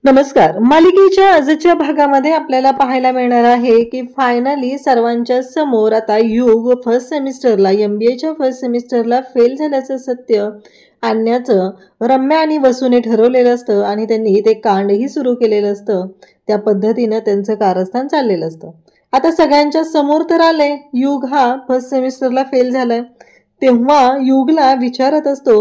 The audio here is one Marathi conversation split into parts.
नमस्कार. मालिकेच्या आजच्या भागामध्ये आपल्याला पाहायला मिळणार आहे की फायनली सर्वांच्या समोर आता युग फर्स्ट सेमिस्टरला MBAच्या फर्स्ट सेमिस्टरला फेल झाल्याचं सत्य आणण्याचं रम्या आणि वसूने ठरवलेलं असतं आणि त्यांनी ते कांडही सुरू केलेलं असतं. त्या पद्धतीनं त्यांचं कारस्थान चाललेलं असतं. आता सगळ्यांच्या समोर तर आलंय युग हा फर्स्ट सेमिस्टरला फेल झालाय. तेव्हा युगला विचारत असतो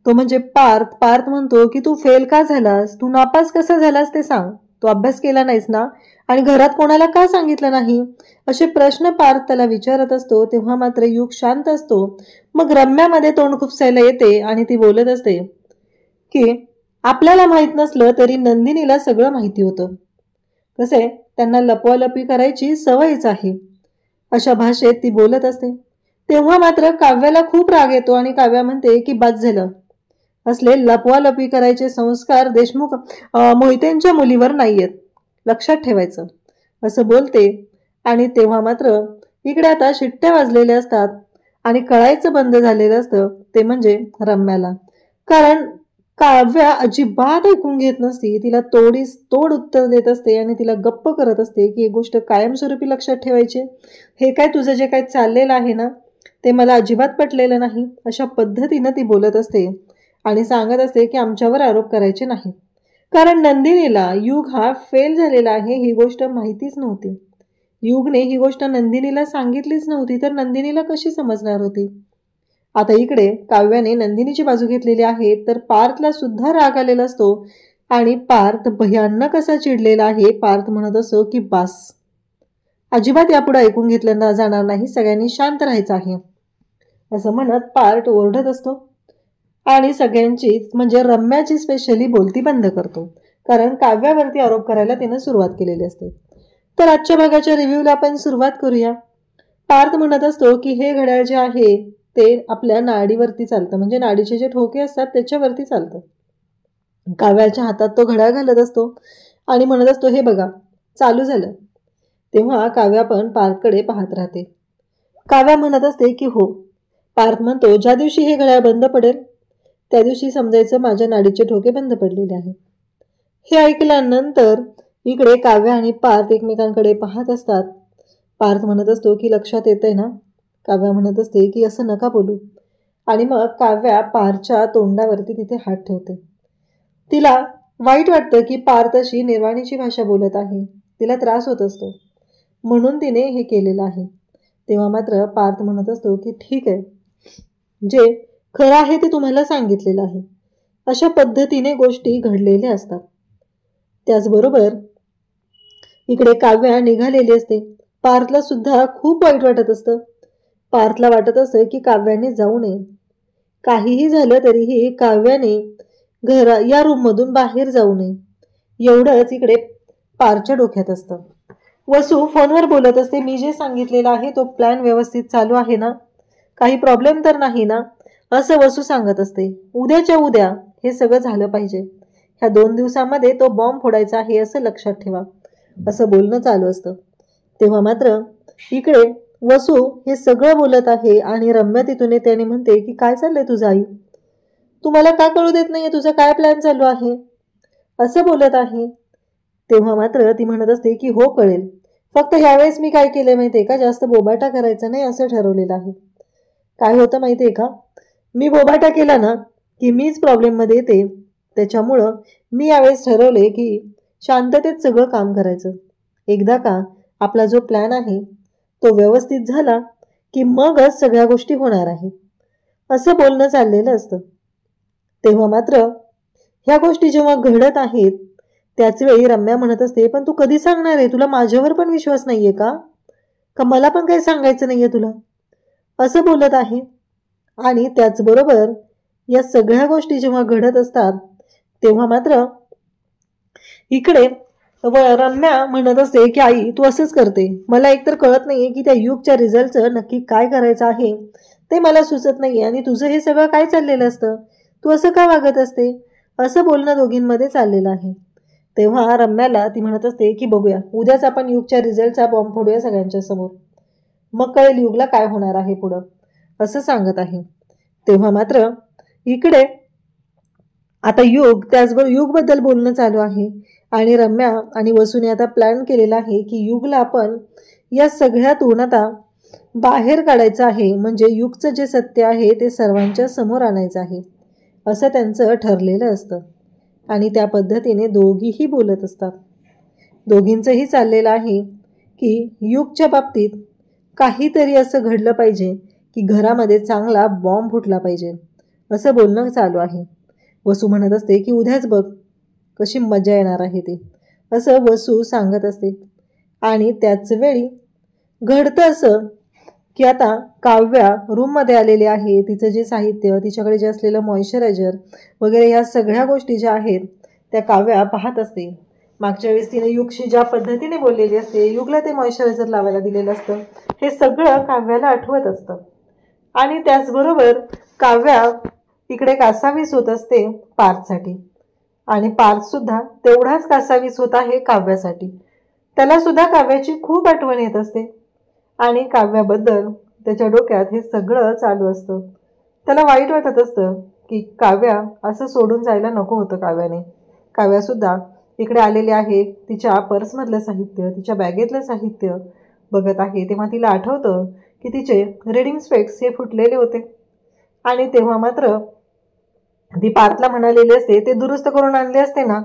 तो म्हणजे पार्थ म्हणतो की तू फेल का झालास, तू नापास कसा झालास ते सांग, तू अभ्यास केला नाहीस ना आणि घरात कोणाला का सांगितलं नाही, असे प्रश्न पार्थ त्याला विचारत असतो. तेव्हा मात्र युग शांत असतो. मग रम्यामध्ये तोंड खुपसायला येते आणि ती बोलत असते की आपल्याला माहित नसलं तरी नंदिनीला सगळं माहिती होतं. कसे त्यांना लपवालपी करायची सवयच आहे, अशा भाषेत ती बोलत असते. तेव्हा मात्र काव्याला खूप राग येतो आणि काव्या म्हणते की बस झालं, असले लपवालपी करायचे संस्कार देशमुख मोहितेंच्या मुलीवर नाहीयेत, लक्षात ठेवायचं, असं बोलते. आणि तेव्हा मात्र इकडे आता शिट्ट्या वाजलेल्या असतात आणि कळायचं बंद झालेलं असतं ते म्हणजे रम्याला. कारण काव्या अजिबात ऐकून घेत नसती, तिला तोड उत्तर देत असते आणि तिला गप्प करत असते की ही गोष्ट कायमस्वरूपी लक्षात ठेवायची. हे काय तुझं जे काय चाललेलं आहे ना ते मला अजिबात पटलेलं नाही, अशा पद्धतीनं ती बोलत असते आणि सांगत असते की आमच्यावर आरोप करायचे नाही. कारण नंदिनीला युग हा फेल झालेला आहे ही गोष्ट माहितीच नव्हती. युगने ही गोष्ट नंदिनीला सांगितलीच नव्हती, तर नंदिनीला कशी समजणार होती. आता इकडे काव्याने नंदिनीची बाजू घेतलेली आहे, तर पार्थला सुद्धा राग आलेला असतो आणि पार्थ भयानक असा चिडलेला आहे. पार्थ म्हणत असो की बास, अजिबात यापुढे ऐकून घेतलं जाणार नाही, सगळ्यांनी शांत राहायचं आहे, असं म्हणत पार्थ ओरडत असतो आणि सगळ्यांचीच म्हणजे रम्याची स्पेशली बोलती बंद करतो. कारण काव्यावरती आरोप करायला तिनं सुरुवात केलेली असते. तर आजच्या भागाच्या रिव्ह्यूला आपण सुरुवात करूया. पार्थ म्हणत असतो की हे घड्याळ जे आहे ते आपल्या नाडीवरती चालतं, म्हणजे नाडीचे जे ठोके असतात त्याच्यावरती चालतं. काव्याच्या हातात तो घड्याळ घालत असतो आणि म्हणत असतो हे बघा चालू झालं. तेव्हा काव्या पण पार्थकडे पाहत राहते. काव्या म्हणत असते की हो. पार्थ म्हणतो ज्या दिवशी हे घड्याळ बंद पडेल त्या दिवशी समजायचं माझ्या नाडीचे ठोके बंद पडलेले आहेत. हे ऐकल्यानंतर इकडे काव्या आणि पार्थ एकमेकांकडे पाहत असतात. पार्थ म्हणत असतो की लक्षात येतंय ना. काव्या म्हणत असते की असं नका बोलू. आणि मग काव्या पार्थच्या तोंडावरती तिथे हात ठेवते. तिला वाईट वाटतं की पार्थ अशी निर्वाणीची भाषा बोलत आहे, तिला त्रास होत असतो, म्हणून तिने हे केलेलं आहे. तेव्हा मात्र पार्थ म्हणत असतो की ठीक आहे, जे खरं आहे ते तुम्हाला सांगितलेलं आहे. अशा पद्धतीने गोष्टी घडलेल्या असतात. त्याचबरोबर इकडे काव्या निघालेली असते. पार्थला सुद्धा खूप वाईट वाटत असतं. पार्थला वाटत असतं की काव्याने जाऊ नये. काहीही झालं तरीही काव्याने या रूममधून बाहेर जाऊ नये, एवढंच इकडे पार्थच्या डोक्यात असतं. वसू फोनवर बोलत असते. मी जे सांगितलेलं आहे तो प्लॅन व्यवस्थित चालू आहे ना, काही प्रॉब्लेम तर नाही ना, असं वसू सांगत असते. उद्याच्या उद्या हे सगळं झालं पाहिजे, ह्या 2 दिवसामध्ये तो बॉम्ब फोडायचा आहे असं लक्षात ठेवा, असं बोलणं चालू असतं. तेव्हा मात्र इकडे वसू हे सगळं बोलत आहे आणि रम्या तिथून येते आणि म्हणते की काय चाललंय तुझं आई, तू मला का कळू देत नाहीये तुझा काय प्लॅन चालू आहे, असं बोलत आहे. तेव्हा मात्र ती म्हणत असते की हो कळेल, फक्त ह्यावेळेस मी काय केलंय माहितीये का, जास्त बोबाटा करायचा नाही असं ठरवलेलं आहे. काय होतं माहितीये का, मी बोबाटा केला ना की मीच प्रॉब्लेममध्ये येते, त्याच्यामुळं मी यावेळेस ठरवले की शांततेत सगळं काम करायचं. एकदा का आपला जो प्लॅन आहे तो व्यवस्थित झाला की मगच सगळ्या गोष्टी होणार आहेत, असं बोलणं चाललेलं असतं. तेव्हा मात्र ह्या गोष्टी जेव्हा घडत आहेत त्याच वेळी रम्या म्हणत असते पण तू कधी सांगणार आहे, तुला माझ्यावर पण विश्वास नाहीये का मला पण काही सांगायचं नाहीये तुला, असं बोलत आहे. आणि त्याचबरोबर या सगळ्या गोष्टी जेव्हा घडत असतात तेव्हा मात्र इकडे रम्या म्हणत असते की आई तू असंच करते, मला एकतर कळत नाहीये की त्या युगच्या रिझल्टचं नक्की काय करायचं आहे ते मला सुचत नाहीये, आणि तुझं हे सगळं काय चाललेलं असतं, तू असं का वागत असते, असं बोलणं दोघींमध्ये चाललेलं आहे. तेव्हा रम्याला ती म्हणत असते की बघूया उद्याच आपण युगच्या रिझल्टचा बॉम्ब फोडूया सगळ्यांच्या समोर, मग कळेल युगला काय होणार आहे पुढं, असं सांगत आहे. तेव्हा मात्र इकडे आता युग त्याचबरोबर युगबद्दल बोलणं चालू आहे आणि रम्या आणि वसूने आता प्लॅन केलेला आहे की युगला आपण या सगळ्यातून आता बाहेर काढायचं आहे, म्हणजे युगचं जे सत्य आहे ते सर्वांच्या समोर आणायचं आहे असं त्यांचं ठरलेलं असतं. आणि त्या पद्धतीने दोघीही बोलत असतात. दोघींचंही चाललेलं आहे की युगच्या बाबतीत काहीतरी असं घडलं पाहिजे की घरामध्ये चांगला बॉम्ब फुटला पाहिजे असं बोलणं चालू आहे. वसू म्हणत असते की उद्याच बघ कशी मजा येणार आहे ते, असं वसू सांगत असते. आणि त्याच वेळी घडतं असं की आता काव्या रूममध्ये आलेली आहे. तिचं जे साहित्य, तिच्याकडे जे असलेलं मॉइश्चरायझर वगैरे या सगळ्या गोष्टी ज्या आहेत त्या काव्या पाहत असते. मागच्या वेळेस तिने युगशी ज्या पद्धतीने बोललेली असते, युगला ते मॉइश्चरायझर लावायला दिलेलं असतं, हे सगळं काव्याला आठवत असतं. आणि त्याचबरोबर काव्या इकडे कासावीस होत असते पार्थसाठी, आणि पार्थसुद्धा तेवढाच कासावीस होत आहे काव्यासाठी. त्यालासुद्धा काव्याची खूप आठवण येत असते आणि काव्याबद्दल त्याच्या डोक्यात हे सगळं चालू असतं. त्याला वाईट वाटत असतं की काव्या असं सोडून जायला नको होतं काव्याने. काव्यासुद्धा इकडे आलेली आहे, तिच्या पर्समधलं साहित्य, तिच्या बॅगेतलं साहित्य बघत आहे. तेव्हा तिला आठवतं की तिचे रीडिंग स्पेक्स हे फुटलेले होते. आणि तेव्हा मात्र ती पार्थला म्हणालेली असते ते दुरुस्त करून आणले असते ना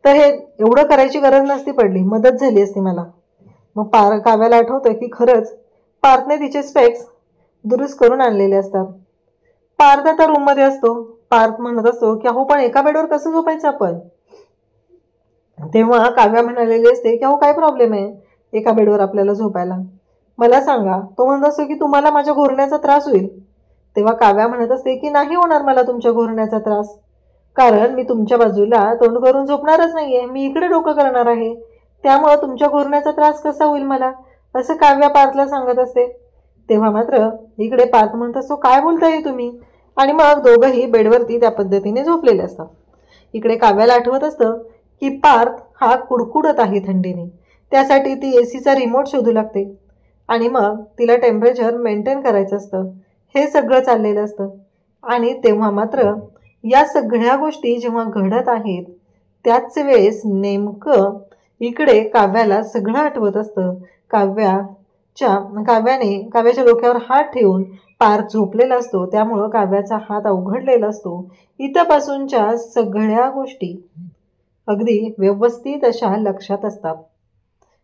तर हे एवढं करायची गरज नसती पडली, मदत झाली असती मला. मग काव्याला आठवतं की खरंच पार्थने तिचे स्पेक्स दुरुस्त करून आणलेले असतात. पार्थ आता रूममध्ये असतो. पार्थ म्हणत असतो की अहो पण एका बेडवर कसं झोपायचं आपण. तेव्हा काव्या म्हणालेली असते की अहो काय प्रॉब्लेम आहे एका बेडवर आपल्याला झोपायला, मला सांगा. तो म्हणत असतो की तुम्हाला माझ्या घोरण्याचा त्रास होईल. तेव्हा काव्या म्हणत असते की नाही होणार मला तुमच्या घोरण्याचा त्रास, कारण मी तुमच्या बाजूला तोंड करून झोपणारच नाहीये, मी इकडे डोकं करणार आहे, त्यामुळं तुमच्या घोरण्याचा त्रास कसा होईल मला, असं काव्या पार्थला सांगत असते. तेव्हा मात्र इकडे पार्थ म्हणत असतो काय बोलताय तुम्ही, आणि मग दोघंही बेडवरती त्या पद्धतीने झोपलेले असतात. इकडे काव्याला आठवत असतं की पार्थ हा कुडकुडत आहे थंडीने, त्यासाठी ती एसीचा रिमोट शोधू लागते आणि मग तिला टेम्परेचर मेंटेन करायचं असतं. हे सगळं चाललेलं असतं. आणि तेव्हा मात्र या सगळ्या गोष्टी जेव्हा घडत आहेत त्याच वेळेस नेमकं इकडे काव्याला सगळं आठवत असतं. काव्याच्या डोक्यावर हात ठेवून पार्थ झोपलेला असतो, त्यामुळं काव्याचा हात अवघडलेला असतो. इथपासूनच्या सगळ्या गोष्टी अगदी व्यवस्थित अशा लक्षात असतात.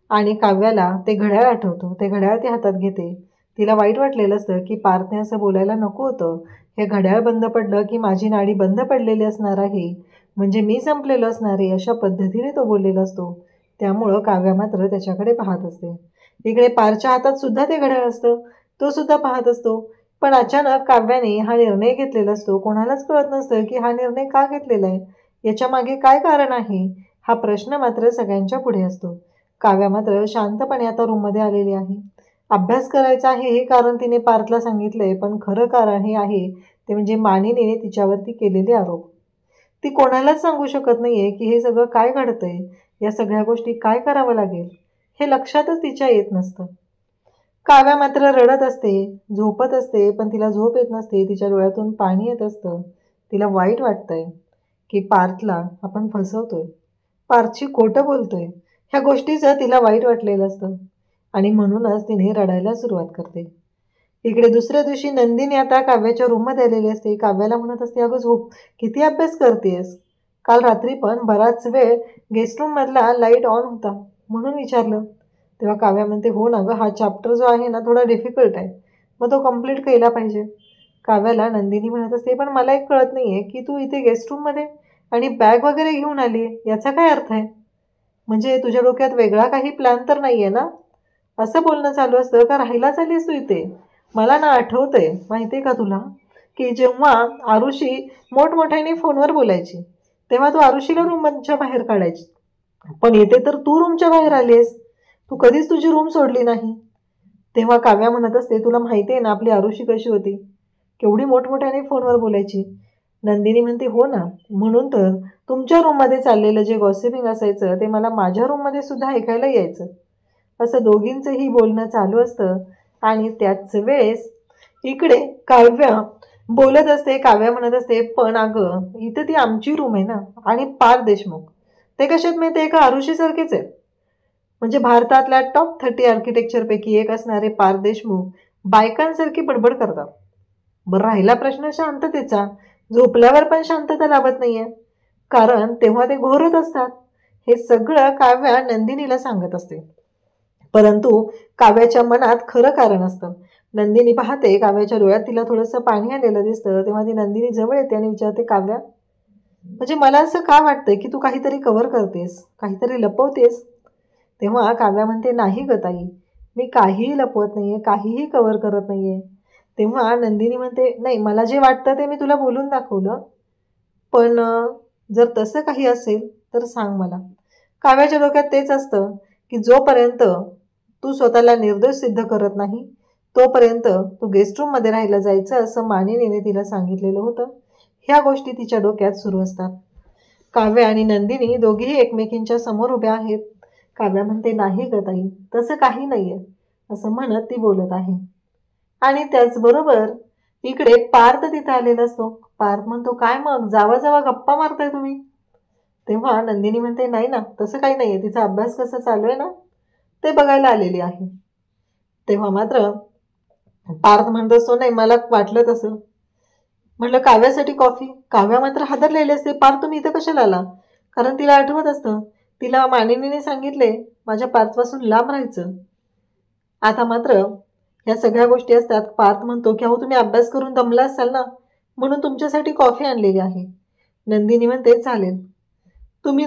आणि काव्याला ते घड्याळ आठवतं. ते घड्याळ ती हातात घेते. तिला वाईट वाटलेलं असतं की पार्थने असं बोलायला नको होतं. हे घड्याळ बंद पडलं की माझी नाडी बंद पडलेली असणार आहे, म्हणजे मी संपलेलं असणार आहे, अशा पद्धतीने तो बोललेला असतो. त्यामुळं काव्या मात्र त्याच्याकडे पाहत असते. इकडे पारच्या हातात सुद्धा ते घड्याळ असतं, तो सुद्धा पाहत असतो. पण अचानक काव्याने हा निर्णय घेतलेला असतो. कोणालाच कळत नसतं की हा निर्णय का घेतलेला आहे, याच्या मागे काय कारण आहे, हा प्रश्न मात्र सगळ्यांच्या पुढे असतो. काव्या मात्र शांतपणे आता रूममध्ये आलेली आहे. अभ्यास करायचा आहे हे कारण तिने पार्थला सांगितलंय, पण खरं कारण हे आहे ते म्हणजे मानिनीने तिच्यावरती केलेले आरोप. ती कोणालाच सांगू शकत नाहीये की हे सगळं काय घडतंय, या सगळ्या गोष्टी काय करावं लागेल हे लक्षातच तिच्या येत नसतं. काव्या मात्र रडत असते, झोपत असते, पण तिला झोप येत नसते. तिच्या डोळ्यातून पाणी येत असतं. तिला वाईट वाटतंय की पार्थला आपण फसवतोय, पार्थची खोटं बोलतोय, ह्या गोष्टीचं तिला वाईट वाटलेलं असतं. आणि म्हणूनच तिने रडायला सुरुवात करते. इकडे दुसऱ्या दिवशी नंदिनी आता काव्याच्या रूममध्ये आलेली असते. काव्याला म्हणत असते अगं झोप, किती अभ्यास करतेस, काल रात्री पण बराच वेळ गेस्ट रूममधला लाईट ऑन होता म्हणून विचारलं. तेव्हा काव्या म्हणते हो ना गं, हा चॅप्टर जो आहे ना थोडा डिफिकल्ट आहे, मग तो कम्प्लीट केला पाहिजे. काव्याला नंदिनी म्हणत असते पण मला एक कळत नाही आहे की तू इथे गेस्ट रूममध्ये आणि बॅग वगैरे घेऊन आली, याचा काय अर्थ आहे, म्हणजे तुझ्या डोक्यात वेगळा काही प्लॅन तर नाही आहे ना, असं बोलणं चालू असतं. का राहिला चालीस तू इथे, मला ना आठवतंय माहिती आहे का तुला की जेव्हा आरुषी मोठमोठ्याने फोनवर बोलायची तेव्हा तू आरुषीला रूमच्या बाहेर काढायची, पण येते तर तू रूमच्या बाहेर आलीस, तू कधीच तुझी रूम सोडली नाही. तेव्हा काव्या म्हणत असते तुला माहिती आहे ना आपली आरुषी कशी होती, केवढी मोठमोठ्याने फोनवर बोलायची. नंदिनी म्हणते हो ना, म्हणून तर तुमच्या रूममध्ये चाललेलं जे गॉसिपिंग असायचं ते मला माझ्या रूममध्ये सुद्धा ऐकायला यायचं. असं दोघींचंही बोलणं चालू असतं. आणि त्याच वेळेस इकडे काव्या बोलत असते. काव्या म्हणत असते पण अगं इथं ती आमची रूम आहे ना, आणि पार्थ देशमुख ते कशात माहिती आहे का, आरुषीसारखेच आहेत. म्हणजे भारतातल्या टॉप 30 आर्किटेक्चरपैकी एक असणारे पार्थ देशमुख बायकांसारखी बडबड करतात. बरं, राहिला प्रश्न शांततेचा, झोपल्यावर पण शांतता लाभत नाहीये, कारण तेव्हा ते घोरत असतात. हे सगळं काव्या नंदिनीला सांगत असते, परंतु काव्याच्या मनात खरं कारण असतं. नंदिनी पाहते काव्याच्या डोळ्यात तिला थोडंसं पाणी आलेलं दिसतं. तेव्हा ती नंदिनी जवळ येते आणि विचारते, काव्या, म्हणजे मला असं का वाटतंय की तू काहीतरी कव्हर करतेस, काहीतरी लपवतेस? तेव्हा काव्या म्हणते, नाही ग ताई, मी काहीही लपवत नाहीये, काहीही कव्हर करत नाहीये. तेव्हा नंदिनी म्हणते, नाही, मला जे वाटतं ते मी तुला बोलून दाखवलं, पण जर तसं काही असेल तर सांग मला. काव्याच्या डोक्यात तेच असतं की जोपर्यंत तू स्वतःला निर्दोष सिद्ध करत नाही तोपर्यंत तू गेस्ट रूममध्ये राहायला जायचं, असं मानिनीने तिला सांगितलेलं होतं. ह्या गोष्टी तिच्या डोक्यात सुरू असतात. काव्या आणि नंदिनी दोघीही एकमेकींच्या समोर उभ्या आहेत. काव्या म्हणते, नाही ग ताई, तसं काही नाहीये, असं म्हणत ती बोलत आहे. आणि त्याचबरोबर इकडे पार्थ तिथे आलेला असतो. पार्थ म्हणतो, काय मग, जावा जावा गप्पा मारताय तुम्ही? तेव्हा नंदिनी म्हणते, नाही ना, तसं काही नाहीये, तिचा अभ्यास कसा चालू आहे ना ते बघायला आलेली आहे. तेव्हा मात्र पार्थ म्हणत असतो, नाही, मला वाटलं तसं. म्हटलं, काव्यासाठी कॉफी. काव्या मात्र हादरलेली असते, पार्थ तुम्ही इथं कशाला आला? कारण तिला आठवत असतं, तिला मानिनीने सांगितले माझ्या पार्थपासून लांब राहायचं. आता मात्र ह्या सगळ्या गोष्टी असतात. पार्थ म्हणतो की अहो, तुम्ही अभ्यास करून दमला असाल ना, म्हणून तुमच्यासाठी कॉफी आणलेली आहे. नंदिनी म्हणते, चालेल, तुम्ही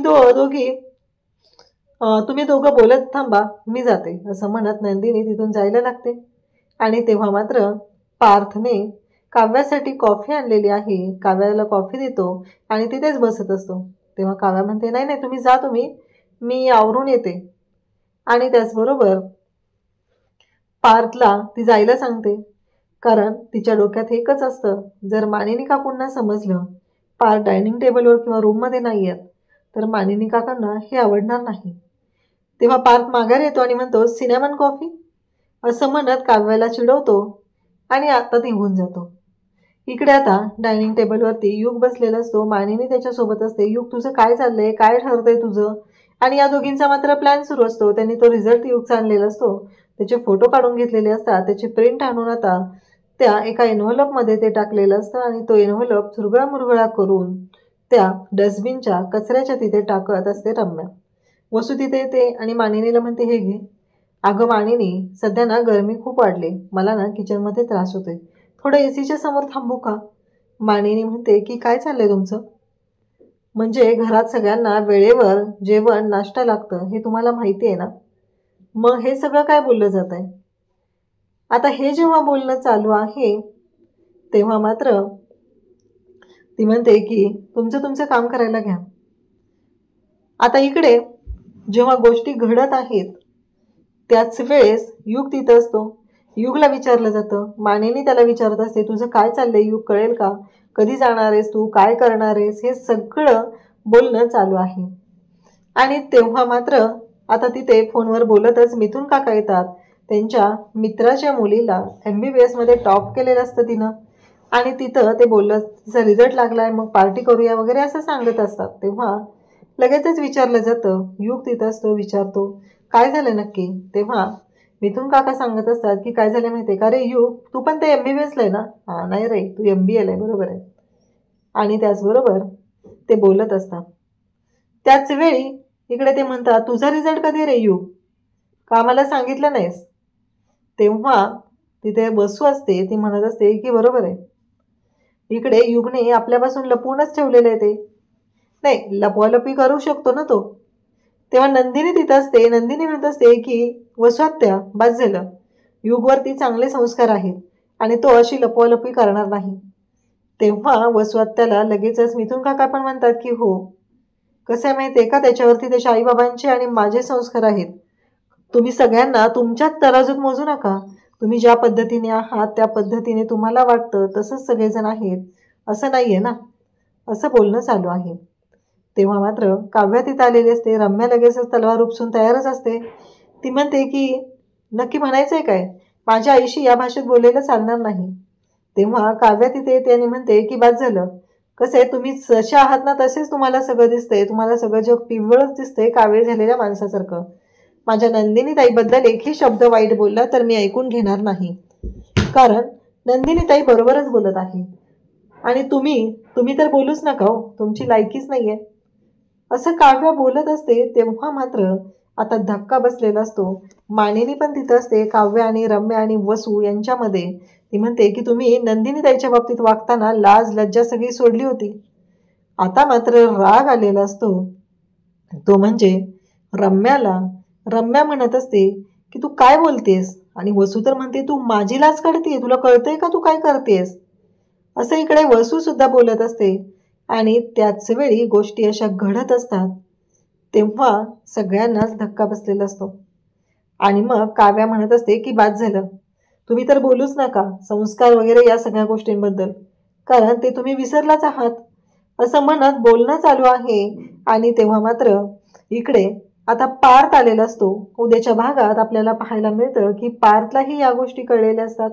दोघं बोलत थांबा, मी जाते, असं म्हणत नंदिनी तिथून जायला लागते. आणि तेव्हा मात्र पार्थने काव्यासाठी कॉफी आणलेली आहे, काव्याला कॉफी देतो आणि तिथेच बसत असतो. तेव्हा काव्या म्हणते, नाही नाही, तुम्ही जा, मी आवरून येते. आणि त्याचबरोबर पार्थला ती जायला सांगते, कारण तिच्या डोक्यात एकच असतं, जर मानिनी काकूंना समजलं पार्थ डायनिंग टेबलवर किंवा रूममध्ये नाही आहेत तर मानिनी काकांना हे आवडणार नाही. तेव्हा पार्थ माघारी येतो आणि म्हणतो, सिनेमन कॉफी, असं म्हणत काव्याला चिडवतो आणि आता निघून जातो. इकडे आता डायनिंग टेबलवरती युग बसलेला असतो. मानिनी त्याच्यासोबत असते. युग, तुझं काय चाललंय, काय ठरतंय तुझं? आणि या दोघींचा मात्र प्लॅन सुरू असतो. त्यांनी तो रिझल्ट युगचा आणलेला असतो, त्याचे फोटो काढून घेतलेले असतात, त्याची प्रिंट आणून आता त्या एका एन्व्हलपमध्ये ते टाकलेलं असतं आणि तो एन्व्हलप चुरगळा मुरगळा करून त्या डस्टबिनच्या कचऱ्याच्या तिथे टाकत असते रम्या. वसू तिथे येते आणि मानिनीला म्हणते, हे घे. अगं मानिनी, सध्या ना गरमी खूप वाढली, मला ना किचनमध्ये त्रास होतोय, थोडं एसीच्या समोर थांबू का? मानिनी म्हणते की काय चाललंय तुमचं? म्हणजे घरात सगळ्यांना वेळेवर जेवण नाश्ता लागतं हे तुम्हाला माहिती आहे ना, मग हे सगळं काय बोललं जात आहे? आता हे जेव्हा बोलणं चालू आहे तेव्हा मात्र ती म्हणते की तुमचं काम करायला घ्या. आता इकडे जेव्हा गोष्टी घडत आहेत त्याच वेळेस युग तिथं असतो. युगला विचारलं जातं. मानिनी त्याला विचारत असते, तुझं काय चाललंय युग, कळेल का? कधी जाणार आहेस तू, काय करणार आहेस? हे सगळं बोलणं चालू आहे. आणि तेव्हा मात्र आता तिथे फोनवर बोलतच मिथुन काका येतात. त्यांच्या मित्राच्या मुलीला MBBS मध्ये टॉप केलेलं असतं तिनं, आणि तिथं ते बोललं, तिचा रिझल्ट लागलाय, मग पार्टी करूया वगैरे असं सांगत असतात. तेव्हा लगेचच विचारलं जातं. युग तिथं असतो, विचारतो, काय झालं नक्की? तेव्हा मिथुन काका सांगत असतात की काय झालं माहिती आहे का रे युग, तू पण ते MBBSला आहे ना? हां, नाही रे, तू MBAला आहे, बरोबर आहे. आणि त्याचबरोबर ते बोलत असतात. त्याच वेळी इकडे ते म्हणतात, तुझा रिझल्ट कधी रे युग, का मला सांगितलं नाहीस? तेव्हा तिथे बसू असते, ती म्हणत असते की बरोबर आहे. इकडे युगने आपल्यापासून लपवूनच ठेवलेलं आहे ते. नाही, लपवालपी करू शकतो ना तो. तेव्हा नंदिनी तिथं असते. नंदिनी म्हणत असते की वसुहत्या, बस झालं, युगवरती चांगले संस्कार आहेत आणि तो अशी लपवालपी करणार नाही. तेव्हा वसुहत्याला लगेचच मिथुन काका पण म्हणतात की हो, कसं आहे माहिती आहे का, त्याच्यावरती त्याच्या आईबाबांचे आणि माझे संस्कार आहेत. तुम्ही सगळ्यांना तुमच्याच तराजूत मोजू नका. तुम्ही ज्या पद्धतीने आहात त्या पद्धतीने तुम्हाला वाटतं तसंच सगळेजण आहेत असं नाही आहे ना, असं बोलणं चालू आहे. तेव्हा मात्र काव्या तिथं आलेली असते. रम्या लगेचच तलवार उपसून तयारच असते. ती म्हणते की नक्की म्हणायचं आहे काय, माझ्या आईशी या भाषेत बोलायला चालणार नाही. तेव्हा काव्या तिथे येते आणि म्हणते की बस झालं, कसं आहे, तुम्ही जसे आहात ना तसेच तुम्हाला सगळं दिसतंय. तुम्हाला सगळं जग पिवळच दिसतंय, कावीळ झालेल्या माणसासारखं. माझ्या नंदिनी ताईबद्दल एकही शब्द वाईट बोलला तर मी ऐकून घेणार नाही, कारण नंदिनी ताई बरोबरच बोलत आहे. आणि तुम्ही तर बोलूच नका हो, तुमची लायकीच नाहीये, असं काव्य बोलत असते. तेव्हा मात्र आता धक्का बसलेला असतो. मानिनी पण तिथं असते, काव्य आणि रम्या आणि वसू यांच्यामध्ये. ती म्हणते की तुम्ही नंदिनी ताईच्या बाबतीत वागताना लाज लज्जा सगळी सोडली होती. आता मात्र राग आलेला असतो, तो म्हणजे रम्याला. रम्या म्हणत असते की तू काय बोलतेस, आणि वसू तर म्हणते तू माझी लाज काढते, तुला कळतंय का तू काय करतेस, असं इकडे वसू सुद्धा बोलत असते. आणि त्याच वेळी गोष्टी अशा घडत असतात, तेव्हा सगळ्यांनाच धक्का बसलेला असतो. आणि मग काव्या म्हणत असते की बाद झालं, तुम्ही तर बोलूच नका संस्कार वगैरे या सगळ्या गोष्टींबद्दल, कारण ते तुम्ही विसरलाच आहात, असं म्हणत बोलणं चालू आहे. आणि तेव्हा मात्र इकडे आता पार्थ आलेला असतो. उद्याच्या भागात आपल्याला पाहायला मिळतं की पार्थलाही या गोष्टी कळलेल्या असतात.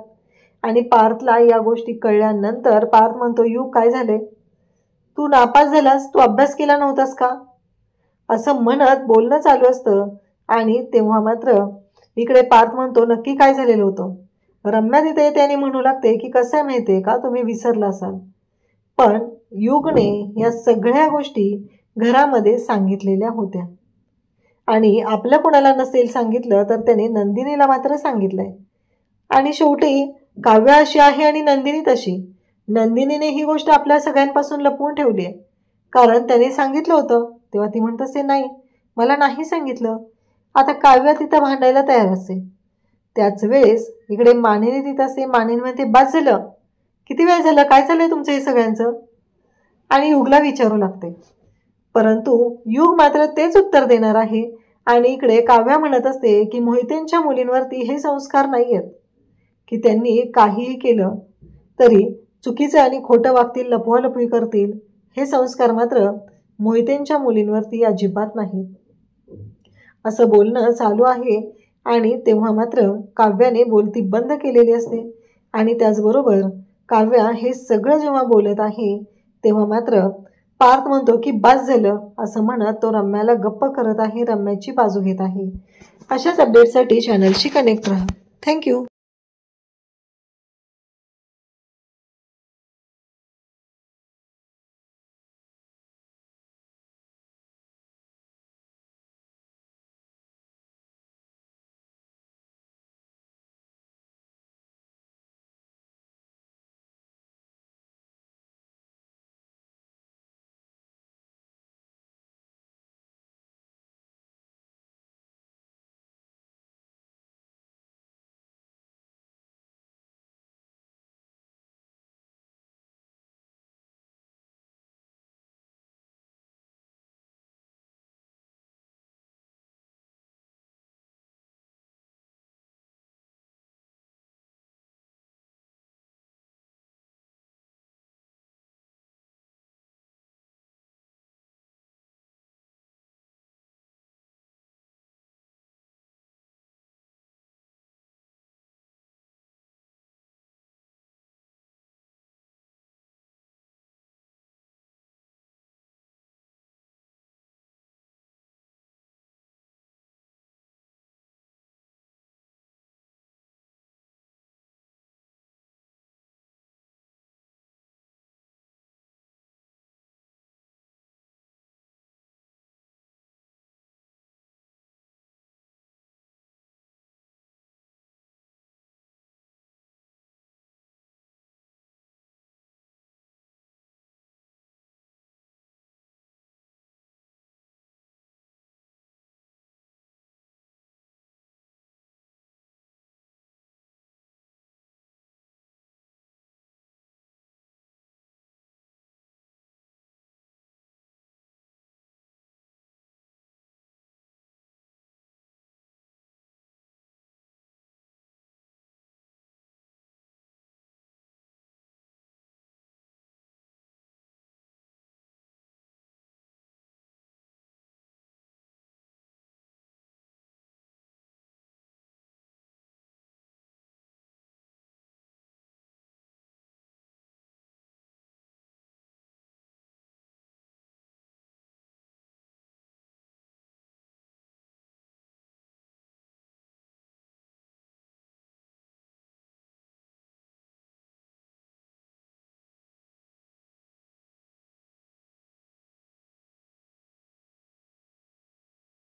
आणि पार्थला या गोष्टी कळल्यानंतर पार्थ म्हणतो, युग काय झाले, तू नापास झालास, तू अभ्यास केला नव्हतास का, असं म्हणत बोलणं चालू असतं. आणि तेव्हा मात्र इकडे पार्थ म्हणतो, नक्की काय झालेलं होतं. रम्या तिथे येते आणि म्हणू लागते की कसं आहे माहिती आहे का, तुम्ही विसरला असाल, पण युगने या सगळ्या गोष्टी घरामध्ये सांगितलेल्या होत्या. आणि आपल्या कोणाला नसेल सांगितलं तर त्याने नंदिनीला मात्र सांगितलंय. आणि शेवटी काव्य अशी आहे आणि नंदिनी तशी. नंदिनीने ही गोष्ट आपल्या सगळ्यांपासून लपवून ठेवली आहे, कारण त्याने सांगितलं होतं. तेव्हा ती म्हणत असे, नाही मला नाही सांगितलं. आता काव्य तिथं भांडायला तयार असे. त्याच वेळेस इकडे मानिनी तिथं असे. मानिनी म्हणते, बस झालं, किती वेळ झालं, काय चाललंय तुमचं हे सगळ्यांचं, आणि युगला विचारू लागते. परंतु युग मात्र तेच उत्तर देणार आहे. आणि इकडे काव्या म्हणत असते की मोहितेंच्या मुलींवरती हे संस्कार नाही आहेत की त्यांनी काहीही केलं तरी चुकीचं आणि खोटं वागतील, लपवालपवी करतील. हे संस्कार मात्र मोहितेंच्या मुलींवरती अजिबात नाही, असं बोलणं चालू आहे. आणि तेव्हा मात्र काव्याने बोलती बंद केलेली असते. आणि त्याचबरोबर काव्या हे सगळं जेव्हा बोलत आहे तेव्हा मात्र पार्थ म्हणतो की बस झालं, असं म्हणत तो रम्याला गप्प करत आहे, रम्याची बाजू घेत आहे. अशाच अपडेटसाठी चॅनलशी कनेक्ट राहा. थँक्यू.